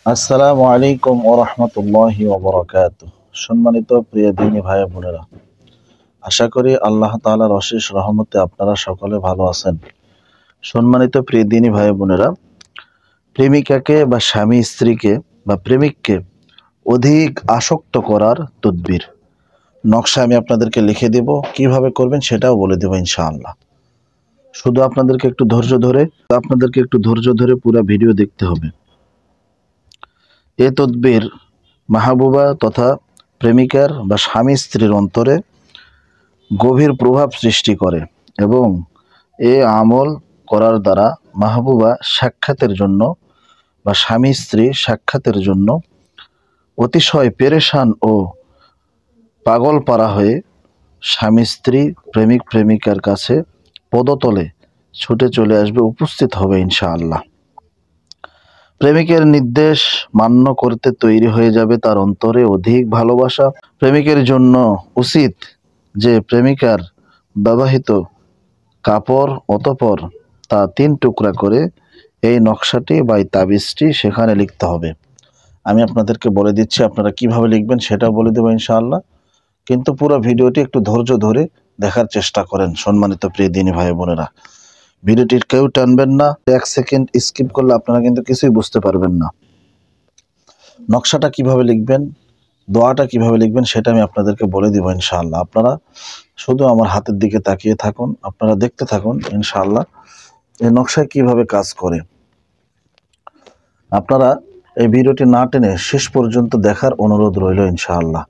আসসালামু আলাইকুম ওয়া রাহমাতুল্লাহি ওয়া বারাকাতুহু। সম্মানিত প্রিয় দিনী ভাই বোনেরা, আশা করি আল্লাহ তাআলার অশেষ রহমতে আপনারা সকলে ভালো আছেন। সম্মানিত প্রিয় দিনী ভাই বোনেরা, প্রেমিকাকে বা স্বামী স্ত্রীকে বা প্রেমিককে অধিক আসক্ত করার তদবির নকশা আমি আপনাদেরকে লিখে দেব, কিভাবে করবেন সেটাও বলে দেব ইনশাআল্লাহ। শুধু আপনাদেরকে একটু ধৈর্য ধরে পুরো ভিডিও দেখতে হবে। এ তদবির মাহবুবা তথা প্রেমিকার বা স্বামী স্ত্রীর অন্তরে গভীর প্রভাব সৃষ্টি করে এবং এ আমল করার দ্বারা মাহবুবা সাক্ষাতের জন্য বা স্বামী স্ত্রী সাক্ষাতের জন্য অতিশয় পেরেশান ও পাগল পারা হয়ে স্বামী স্ত্রী প্রেমিক প্রেমিকার কাছে পদতলে ছুটে চলে আসবে, উপস্থিত হবে ইনশাআল্লাহ। প্রেমিকের নির্দেশ মান্য করতে তৈরি হয়ে যাবে তার অন্তরে অধিক ভালোবাসা। প্রেমিকের জন্য উচিত যে প্রেমিকার ব্যবহৃত কাপড় অতঃপর তা 3 টুকরা করে এই নকশাটি বা এই তাবিজটি সেখানে লিখতে হবে। আমি আপনাদেরকে বলে দিচ্ছি, আপনারা কিভাবে লিখবেন সেটাও বলে দেবো ইনশাআল্লাহ। কিন্তু পুরো ভিডিওটি একটু ধৈর্য ধরে দেখার চেষ্টা করেন সম্মানিত প্রিয় দিনী ভাই বোনেরা। ভিডিওটি কেউ টানবেন না, 1 সেকেন্ড স্কিপ করলে আপনারা কিন্তু কিছুই বুঝতে পারবেন না। নকশাটা কিভাবে লিখবেন, দোয়াটা কিভাবে লিখবেন সেটা আমি আপনাদেরকে বলে দিব ইনশাআল্লাহ। আপনারা শুধু আমার হাতের দিকে তাকিয়ে থাকুন, আপনারা দেখতে থাকুন ইনশাআল্লাহ এই নকশায় কিভাবে কাজ করে। আপনারা এই ভিডিওটি না টেনে শেষ পর্যন্ত দেখার অনুরোধ রইল ইনশাআল্লাহ।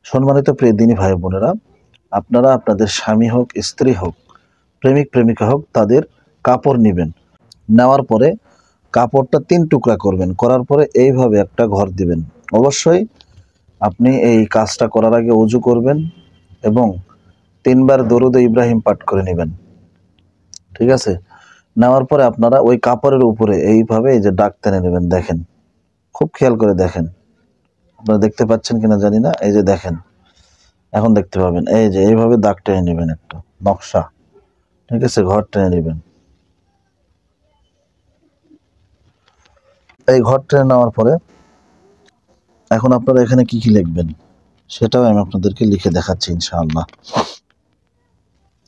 সম্মানিত প্রিয় দিনী ভাই বোনেরা, আপনারা আপনাদের স্বামী হোক স্ত্রী হোক প্রেমিক প্রেমিকা হোক তাদের কাপড় নেবেন। নেওয়ার পরে কাপড়টা 3 টুকরা করবেন, করার পরে এইভাবে একটা ঘর দিবেন। অবশ্যই আপনি এই কাজটা করার আগে ওযু করবেন এবং 3 বার দরুদ ইব্রাহিম পাঠ করে নেবেন। ঠিক আছে? নেওয়ার পরে আপনারা ওই কাপড়ের উপরে এইভাবে এই যে দাগ টেনে নেবেন। দেখেন, খুব খেয়াল করে দেখেন। আপনারা দেখতে পাচ্ছেন কিনা জানি না, এই যে দেখেন, এখন দেখতে পাবেন। এই যে এইভাবে দাগ টেনে নেবেন একটা নকশা। ঠিক আছে? ঘর টেনে নেবেন। এই ঘর টেনে নেওয়ার পরে এখন আপনারা এখানে কি কি লিখবেন সেটাও আমি আপনাদেরকে লিখে দেখাচ্ছি ইনশাআল্লাহ।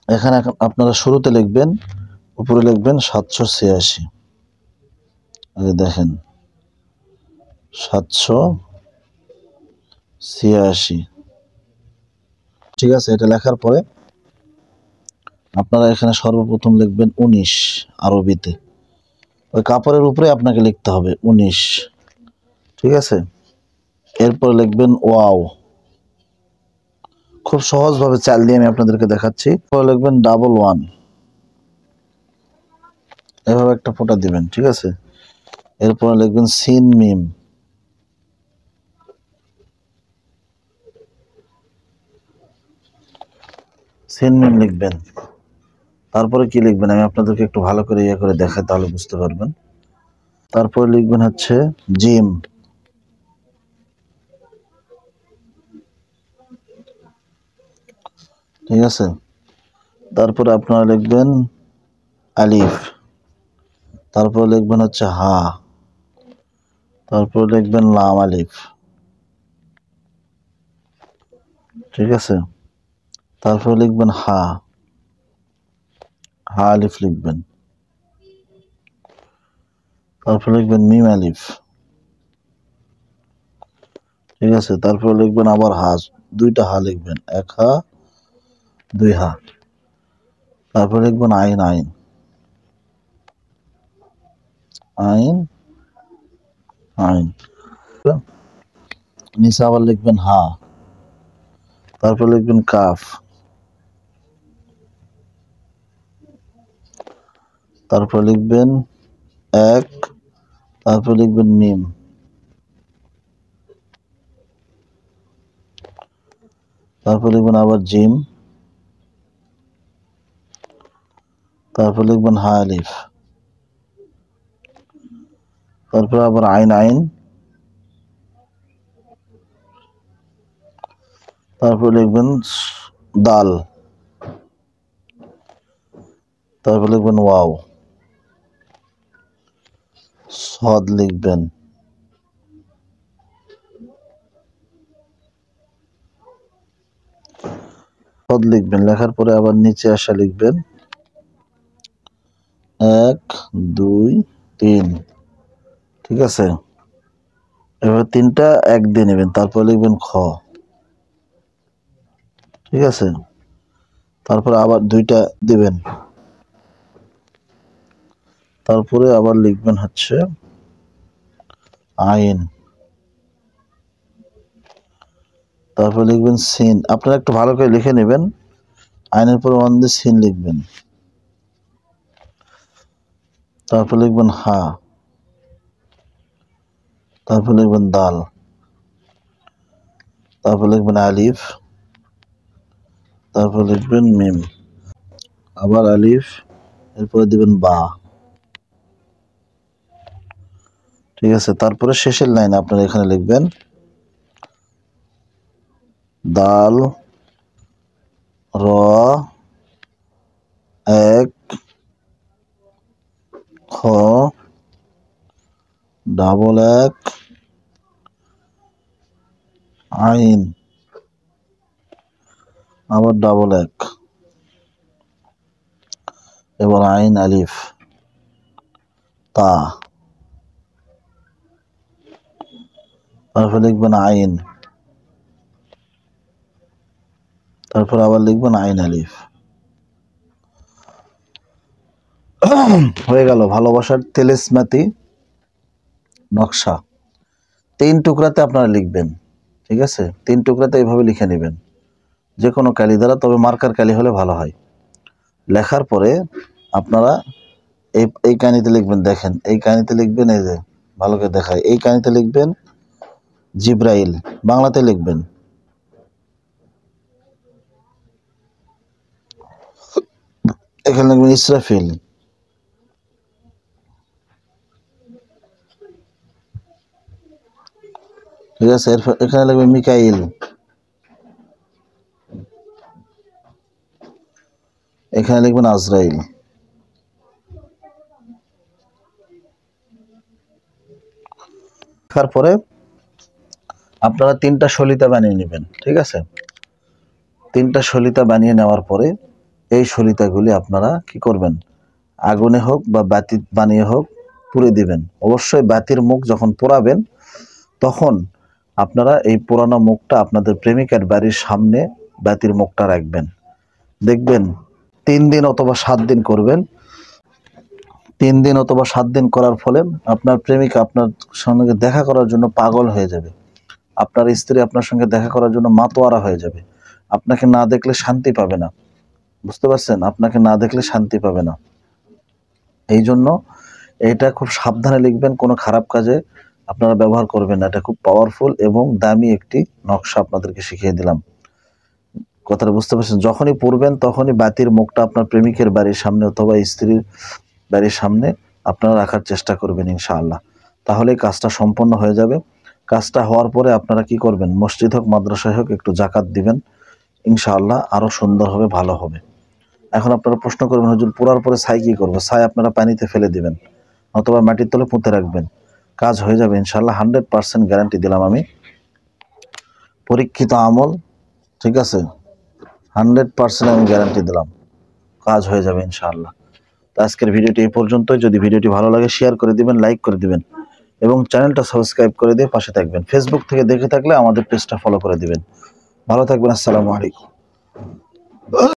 এখানে আপনারা শুরুতে লিখবেন, উপরে লিখবেন 786। এই যে দেখেন 786। ঠিক আছে? এটা লেখার পরে আপনারা এখানে সর্বপ্রথম লিখবেন 19 আরবিতে। ওই কাপড়ের উপরে আপনাকে লিখতে হবে 19। ঠিক আছে? এরপর লিখবেন ওয়াও। খুব সহজভাবে চাল দিয়ে আমি আপনাদেরকে দেখাচ্ছি। এরপর লিখবেন 11। এভাবে একটা ফোঁটা দিবেন। ঠিক আছে? এরপর লিখবেন সিন মিম। সিন মিম লিখবেন। তারপরে কি লিখবেন আমি আপনাদেরকে একটু ভালো করে ইয়ে করে দেখাই, তাহলে বুঝতে পারবেন। তারপরে লিখবেন হচ্ছে জিম। ঠিক আছে? তারপরে আপনারা লিখবেন আলিফ। তারপরে লিখবেন হচ্ছে হা। তারপরে লিখবেন লাম আলিফ। ঠিক আছে? তারপরে লিখবেন হা। হা আলিফ লিখবেন। তারপরে লিখবেন মিম আলিফ। ঠিক আছে? তারপরে লিখবেন আবার হা, 2টা হা লিখবেন, 1 হা 2 হা। তারপরে লিখবেন আইন আইন। আইন আইন। নিচে আবার লিখবেন হা। তারপর লিখবেন কাফ। তারপর লিখবেন 1। তারপর লিখবেন মিম। তারপর লিখবেন আবার জিম। তারপর লিখবেন হা আলিফ। তারপর আবার আইন আইন। তারপর লিখবেন দাল। তারপর লিখবেন ওয়াও। সদ লিখবেন। সদ লিখবেন, লেখার পরে আবার নিচে আসা লিখবেন 1 2 3। ঠিক আছে, এবার 3টা 1 দিয়ে নেবেন, তারপর লিখবেন খ। ঠিক আছে, তারপর আবার 2টা দিবেন, তারপরে আবার লিখবেন হচ্ছে আইন, তারপর লিখবেন সিন। আপনারা একটু ভালো করে লিখে নেবেন, আইনের পরে 1 দিয়ে সিন লিখবেন, তারপর লিখবেন হা, তারপর লিখবেন দাল, তারপর লিখবেন আলিফ, তারপর লিখবেন মিম, আবার আলিফ, এরপরে দিবেন বা। ঠিক আছে, তারপরে শেষের লাইনে আপনারা এখানে লিখবেন দাল র 1 খ ডাবল 1 আইন, আবার ডাবল 1, এবার আইন আলিফ তা, তারপর লিখবেন আইন, তারপর আবার লিখবেন আইন আলিফ। হয়ে গেল ভালোবাসার তেলেসমাতি নকশা। 3 টুকরাতে আপনারা লিখবেন। ঠিক আছে, 3 টুকরাতে এইভাবে লিখে নেবেন, যে কোনো কালি দ্বারা, তবে মার্কার কালি হলে ভালো হয়। লেখার পরে আপনারা এই কানিতে লিখবেন, দেখেন এই কানিতে লিখবেন, এই যে ভালো করে দেখায়, এই কানিতে লিখবেন জিব্রাইল, বাংলাতে লিখবেন। এখানে লিখবেন ইসরাফিল, ঠিক আছে, এখানে লিখবেন মিকাইল, এখানে লিখবেন আজরাইল। তারপরে আপনারা 3টা সলিতা বানিয়ে নেবেন। ঠিক আছে, 3টা সলিতা বানিয়ে নেওয়ার পরে এই সলিতাগুলি আপনারা কি করবেন, আগুনে হোক বা বাতি বানিয়ে হোক পুড়ে দিবেন। অবশ্যই বাতির মুখ যখন পোড়াবেন তখন আপনারা এই পোড়ানো মুখটা আপনাদের প্রেমিকার বাড়ির সামনে বাতির মুখটা রাখবেন। দেখবেন 3 দিন অথবা 7 দিন করবেন। 3 দিন অথবা 7 দিন করার ফলে আপনার প্রেমিকা আপনার সঙ্গে দেখা করার জন্য পাগল হয়ে যাবে, আপনার স্ত্রী আপনার সঙ্গে দেখা করার জন্য মাতোয়ারা হয়ে যাবে, আপনাকে না দেখলে শান্তি পাবে না। বুঝতে পারছেন, আপনাকে না দেখলে শান্তি পাবে না। এই জন্য এটা খুব সাবধানে লিখবেন, কোনো খারাপ কাজে আপনারা ব্যবহার করবেন না। এটা খুব পাওয়ারফুল এবং দামি একটি নকশা আপনাদেরকে শিখিয়ে দিলাম। কথাটা বুঝতে পারছেন, যখনই পড়বেন তখনই বাতির মুখটা আপনার প্রেমিকের বাড়ির সামনে অথবা স্ত্রীর বাড়ির সামনে আপনারা রাখার চেষ্টা করবেন ইনশাআল্লাহ। তাহলে কাজটা সম্পন্ন হয়ে যাবে। কাজটা হওয়ার পরে আপনারা কি করবেন, মসজিদ হোক মাদ্রাসায় হোক একটু জাকাত দিবেন, ইনশাআল্লাহ আরো সুন্দর হবে, ভালো হবে। এখন আপনারা প্রশ্ন করবেন, হুজুর পোড়ার পরে ছাই কি করবো? ছাই আপনারা পানিতে ফেলে দিবেন অথবা মাটির তলে পুঁতে রাখবেন, কাজ হয়ে যাবে ইনশাআল্লাহ। 100% গ্যারান্টি দিলাম আমি, পরীক্ষিত আমল। ঠিক আছে, 100% আমি গ্যারান্টি দিলাম, কাজ হয়ে যাবে ইনশাআল্লাহ। তো আজকের ভিডিওটি এই পর্যন্তই। যদি ভিডিওটি ভালো লাগে শেয়ার করে দিবেন, লাইক করে দিবেন এবং চ্যানেলটা সাবস্ক্রাইব করে দিয়ে পাশে থাকবেন। ফেসবুক থেকে দেখে থাকলে আমাদের পেজটা ফলো করে দিবেন। ভালো থাকবেন, আসসালামু আলাইকুম।